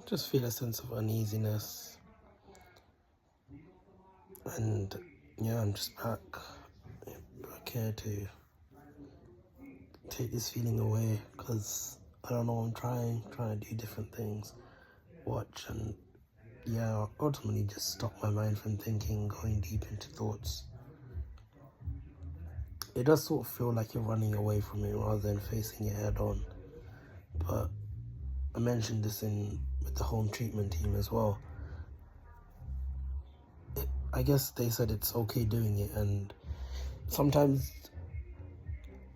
just feel a sense of uneasiness, and yeah, I'm just back here to take this feeling away, because I don't know, I'm trying to do different things, watch, and yeah, ultimately just stop my mind from thinking, going deep into thoughts. It does sort of feel like you're running away from it rather than facing it head on. But I mentioned this in with the home treatment team as well. I guess they said it's okay doing it, and sometimes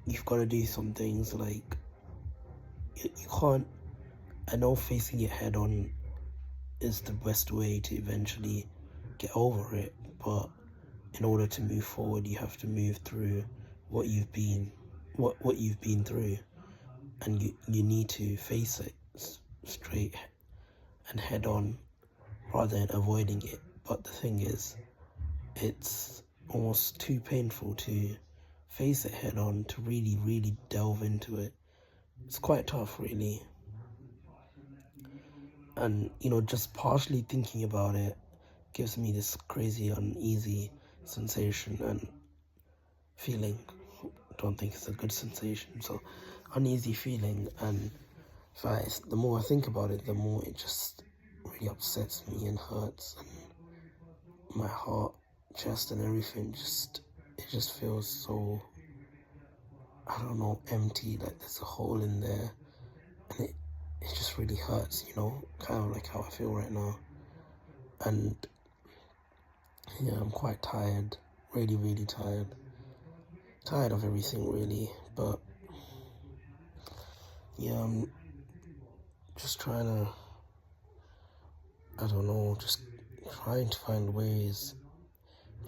you've got to do some things like you can't. I know facing it head on is the best way to eventually get over it, but in order to move forward, you have to move through what you've been through, and you need to face it straight and head on rather than avoiding it. But the thing is, it's almost too painful to face it head on, to really delve into it. It's quite tough, really. And just partially thinking about it gives me this crazy uneasy sensation and feeling. Don't think it's a good sensation, so uneasy feeling. And the more I think about it, the more it just really upsets me and hurts, and my heart, chest, and everything it just feels so, I don't know, empty, like there's a hole in there, and it just really hurts, kind of like how I feel right now. And yeah, I'm quite tired, really tired of everything, really. But yeah, I'm just I don't know, just trying to find ways,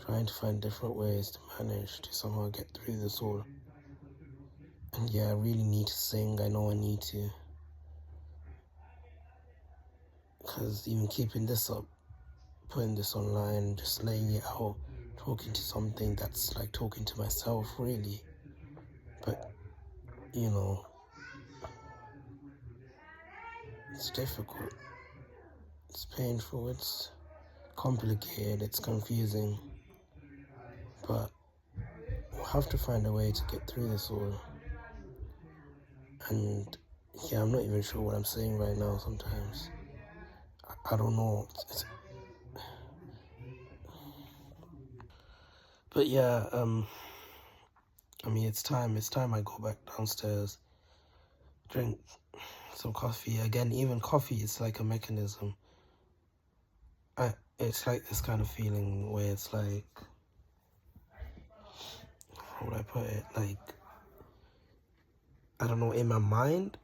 trying to find different ways to manage to somehow get through this all. And yeah, I really need to sing. I know I need to, because even keeping this up, putting this online, just laying it out, talking to something, that's like talking to myself, really. But it's difficult, it's painful, it's complicated, it's confusing, but we'll have to find a way to get through this all. And yeah, I'm not even sure what I'm saying right now sometimes. I don't know. But yeah, I mean, it's time I go back downstairs, drink some coffee. Again, even coffee is like a mechanism. It's like this kind of feeling where it's like, how would I put it? Like, I don't know, in my mind,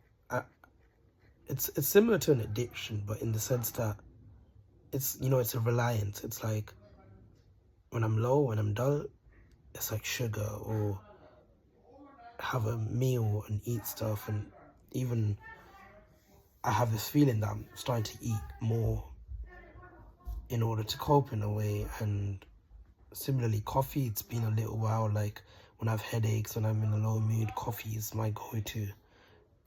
it's similar to an addiction, but in the sense that it's a reliance. It's like when I'm low, when I'm dull, it's like sugar, or have a meal and eat stuff, and even I have this feeling that I'm starting to eat more in order to cope in a way. And similarly, coffee, it's been a little while, like when I have headaches, when I'm in a low mood, coffee is my go-to.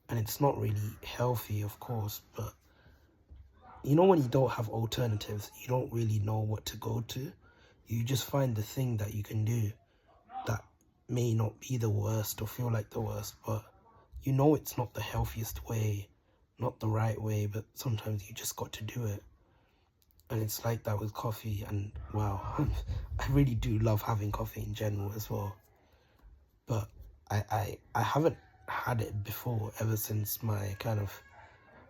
And it's not really healthy, of course, but when you don't have alternatives, you don't really know what to go to. You just find the thing that you can do that may not be the worst or feel like the worst, but it's not the healthiest way, not the right way, but sometimes you just got to do it. And it's like that with coffee. And wow, I really do love having coffee in general as well. But I haven't had it before, ever since my kind of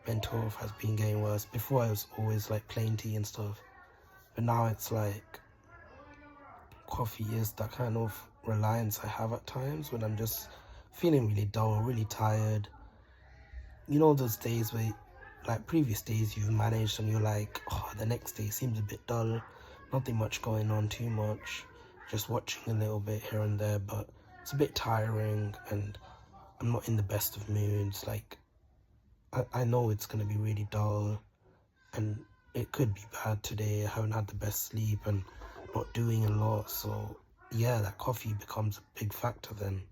mental health has been getting worse. Before I was always like plain tea and stuff, but now it's like coffee is that kind of reliance I have at times when I'm just feeling really dull, really tired. Those days where, like previous days, you've managed and you're like, oh, the next day seems a bit dull, nothing much going on too much, just watching a little bit here and there, but it's a bit tiring and I'm not in the best of moods. Like, I know it's going to be really dull and it could be bad today. I haven't had the best sleep and not doing a lot, so yeah, that coffee becomes a big factor then.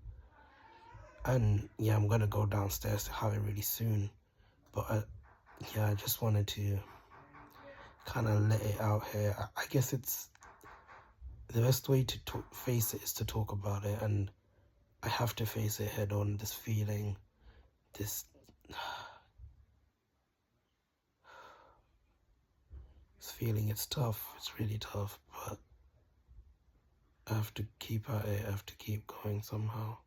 And yeah, I'm gonna go downstairs to have it really soon, but yeah, I just wanted to kind of let it out here. I guess it's the best way to face it is to talk about it, and I have to face it head on. This feeling, this feeling, it's tough. It's really tough, but I have to keep at it. I have to keep going somehow.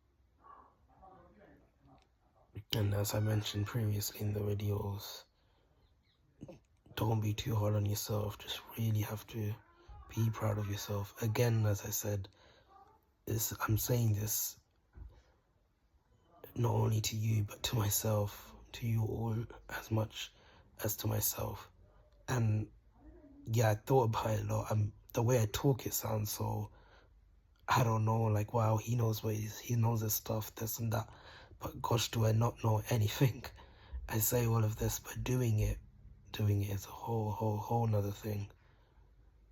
And as I mentioned previously in the videos, don't be too hard on yourself. Just really have to be proud of yourself. Again, as I said, I'm saying this not only to you, but to myself, to you all as much as to myself. And yeah, I thought about it a lot. The way I talk, it sounds so, I don't know, like, wow, he knows he knows his stuff, this and that. But gosh, do I not know anything? I say all of this, but doing it is a whole nother thing.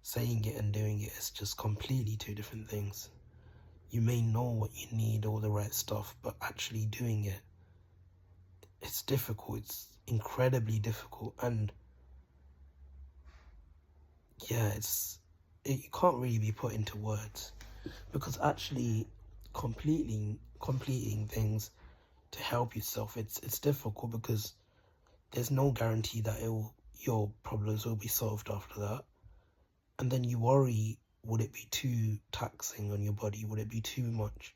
Saying it and doing it is just completely two different things. You may know what you need, all the right stuff, but actually doing it, it's difficult. It's incredibly difficult. And yeah, you can't really be put into words, because actually completing things to help yourself, it's difficult, because there's no guarantee that your problems will be solved after that. And then you worry, would it be too taxing on your body? Would it be too much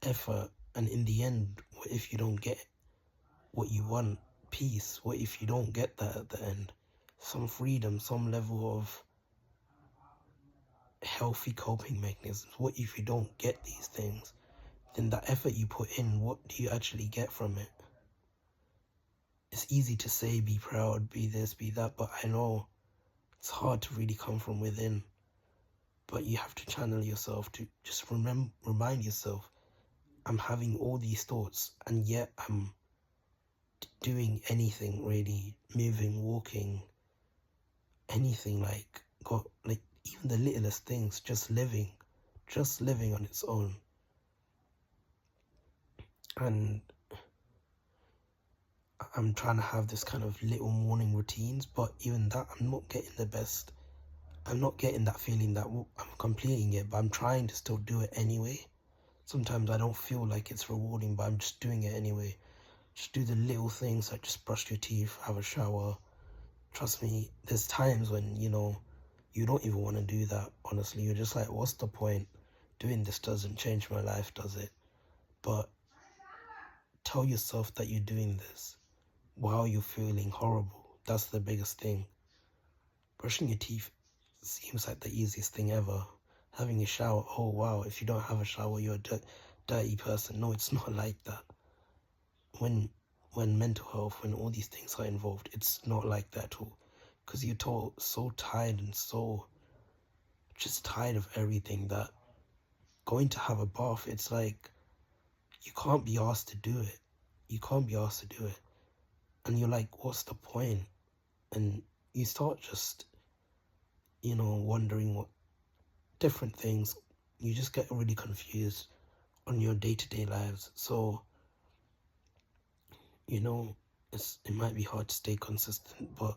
effort? And in the end, what if you don't get what you want? Peace. What if you don't get that at the end? Some freedom, some level of healthy coping mechanisms. What if you don't get these things? Then that effort you put in, what do you actually get from it? It's easy to say, be proud, be this, be that, but I know it's hard to really come from within. But you have to channel yourself to just remind yourself, I'm having all these thoughts, and yet I'm doing anything really, moving, walking, anything, like even the littlest things, just living on its own. And I'm trying to have this kind of little morning routines, but even that, I'm not getting the best. I'm not getting that feeling that I'm completing it, but I'm trying to still do it anyway. Sometimes I don't feel like it's rewarding, but I'm just doing it anyway. Just do the little things, like just brush your teeth, have a shower. Trust me, there's times when, you don't even want to do that, honestly. You're just like, what's the point? Doing this doesn't change my life, does it? But tell yourself that you're doing this while you're feeling horrible. That's the biggest thing. Brushing your teeth seems like the easiest thing ever. Having a shower, oh wow, if you don't have a shower, you're a dirty person. No, it's not like that. When mental health, when all these things are involved, it's not like that at all. Because you're so tired and so just tired of everything, that going to have a bath, it's like you can't be asked to do it. You can't be asked to do it. And you're like, what's the point? And you start just, wondering what different things. You just get really confused on your day-to-day lives. So, it might be hard to stay consistent, but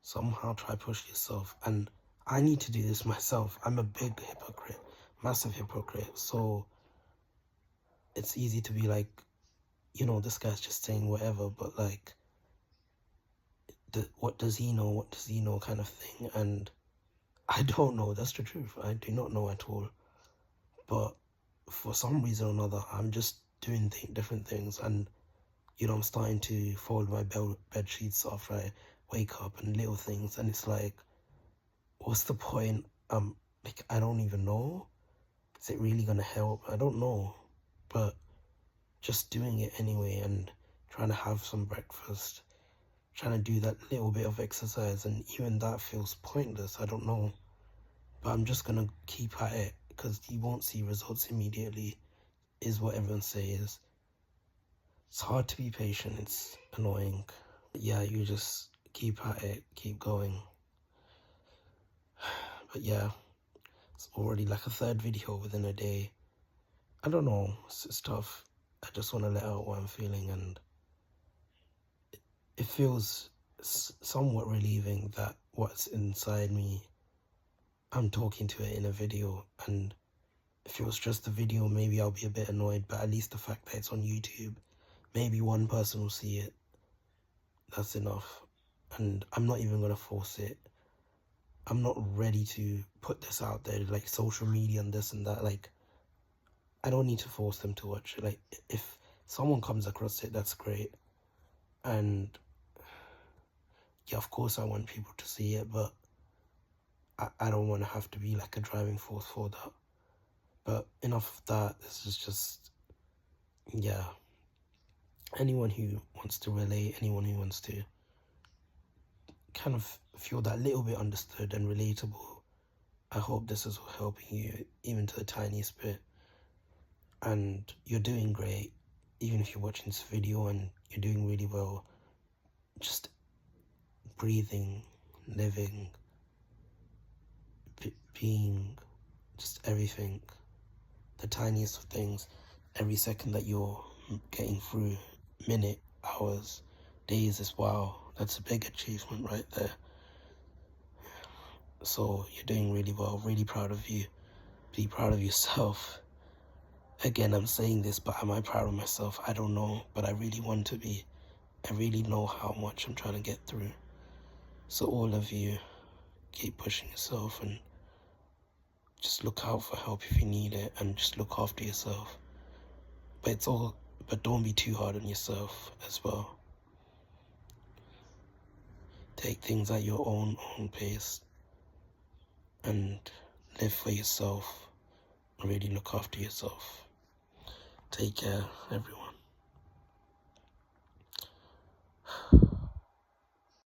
somehow try push yourself. And I need to do this myself. I'm a big hypocrite, massive hypocrite. So it's easy to be like, this guy's just saying whatever, but like, what does he know? What does he know, kind of thing. And I don't know. That's the truth. I do not know at all. But for some reason or another, I'm just doing different things. And, I'm starting to fold my bed sheets after I wake up, and little things. And it's like, what's the point? Like, I don't even know. Is it really gonna help? I don't know. But just doing it anyway, and trying to have some breakfast, trying to do that little bit of exercise, and even that feels pointless. I don't know. But I'm just gonna keep at it, because you won't see results immediately, is what everyone says. It's hard to be patient. It's annoying. But yeah, you just keep at it, keep going. But yeah, it's already like a third video within a day. I don't know. It's tough. I just want to let out what I'm feeling, and it feels somewhat relieving that what's inside me, I'm talking to it in a video. And if it was just a video, maybe I'll be a bit annoyed, but at least the fact that it's on YouTube, maybe one person will see it. That's enough. And I'm not even gonna force it. I'm not ready to put this out there, like social media and this and that. Like, I don't need to force them to watch it. Like, if someone comes across it, that's great. And yeah, of course I want people to see it, but I don't want to have to be like a driving force for that. But enough of that. This is just, yeah. Anyone who wants to relate, anyone who wants to kind of feel that little bit understood and relatable, I hope this is helping you, even to the tiniest bit. And you're doing great, even if you're watching this video and you're doing really well. Just breathing, living, being, just everything, the tiniest of things, every second that you're getting through, minute, hours, days, is wow. That's a big achievement right there. So you're doing really well, really proud of you. Be proud of yourself. Again, I'm saying this, but am I proud of myself? I don't know, but I really want to be. I really know how much I'm trying to get through. So all of you, keep pushing yourself and just look out for help if you need it, and just look after yourself. But don't be too hard on yourself as well. Take things at your own pace and live for yourself. Really look after yourself. Take care, everyone.